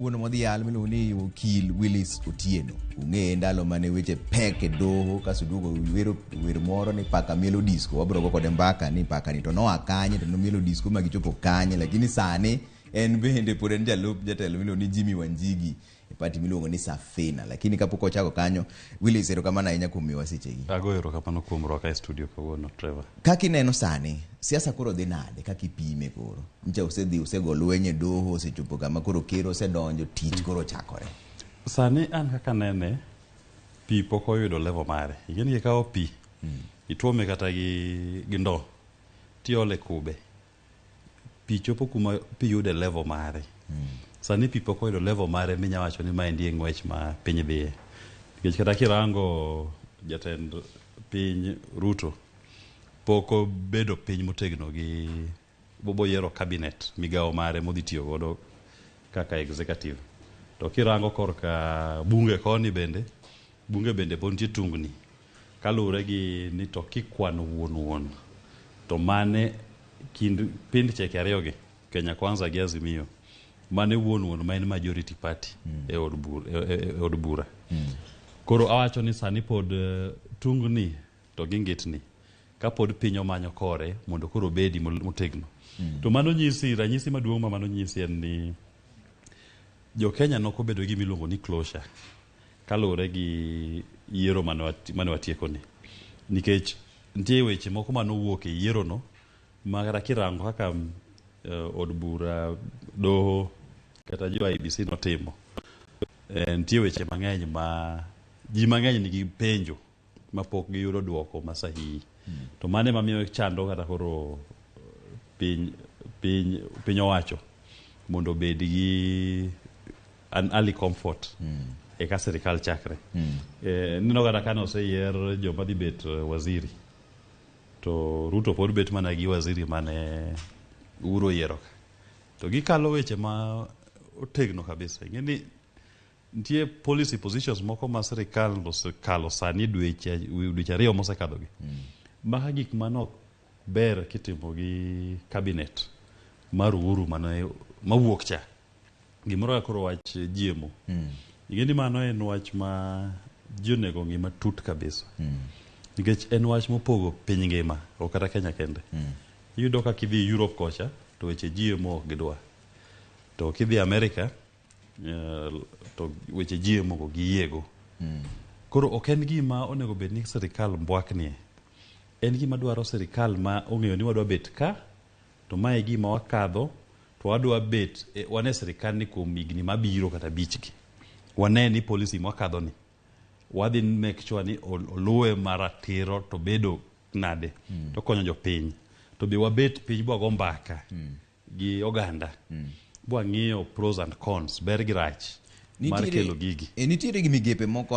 Wuono modhi yal miluongo ni okil Willis Otieno. Ung'e ndalo mane weche pek e doho kaso duogo wer moro ni paka mielo disco. Wabro go kode mbaka ni paka ni to noa kanye to nomielo disco ma gichopo kanye, lakini sani en bende pod en jalup jatelo miluongo ni Jimmy Wanjigi e party miluongo ni Safina. Lakini kapok ochako kanyo, Willis, erokamano ahinya kuom miwa sechegi. Ago erokamano kuom rwaka e studio kawuono, Trevor. Kaka ineno sani, siasa koro dhi nade kaka ipime koro? Ncha osego lweny e doho, osechopo kama koro ker osedonjo, tich koro chakore. Sani an kaka nene, pi pok oyudo level mare. Ing'eni ikawo pi, ituome kata gi ndo, tiole kube. Pi chopo kuma pi yude level mare. Sani pi pok oyudo level mare minya wacho ni maendi e ng'wech ma piny dhiye. Nikech kata kirango jatend piny Ruto, poko bedo piny motegno gi bobo yiero cabinet migawo mare modhi tiyo godo kaka executive. To kirango korka bunge koni bende bontie tungni. Kalure gi ni to kikwano wuon. To mane kind pindi cheke ariyogi, Kenya Kwanza gi Azimio, mane wuon ma en majority party e od bura. Koro awacho ni sani pod tungni to gingitni. Ka pod piny omanyo kore mondo koro bedi motegno. To mano nyisi, ranyisi maduong' ma mano nyisi en ni jo Kenya nokobedo gi miluongo ni closure kalure gi yiero mane watieko ni. Nikech nitie weche moko manowuok e yiero no ma kata kirango kaka od bura, doho kata jo IBC notimo. Nitie weche mang'eny ma ji mang'eny nigi penjo ma pok giyudo duoko masahihi. To mane mamiyo chando kata koro piny owacho mondo bed gi an early comfort e ka serikal chakre. Nino kata kane oseyier joma dhi bet waziri, to Ruto pod bet mana gi waziri mane uro yiero ka. To gikalo weche ma otegno kabisa. Ing'eni nitie policy positions moko ma serikal osekalo sani dweche ariyo mosekadhogi. Maka gik manok ber kitimo gi cabinet mar Uhuru mawuok cha. Gimoro koro wach GMO. Ing'eni mano en wach ma ji onego ng'i matut kabisa. Nikech en wach mopogo piny ngima, ok kata Kenya kende. Iyudo ka kidhi Europe kocha, to weche GMO ok gidwa. To kidhi America, to weche GMO go giyiego. Koro ok en gima onego bed ni serikal mbwaknie. En gima dwaro serikal ma ong'eyo ni wadwa bet ka, to mae gima wakadho, to wadwa bet, wane serikal ni kuom higni mabiro kata bichgi. Wane ni policy mwakadho ni. Wadhi make sure ni oluwe maratiro to bedo nade. To konyo jo piny. To be wabet piny bwago mbaka gi oganda. Bwang'iyo pros and cons, ber gi rach mar kelo gigi. Nitiere gi migepe moko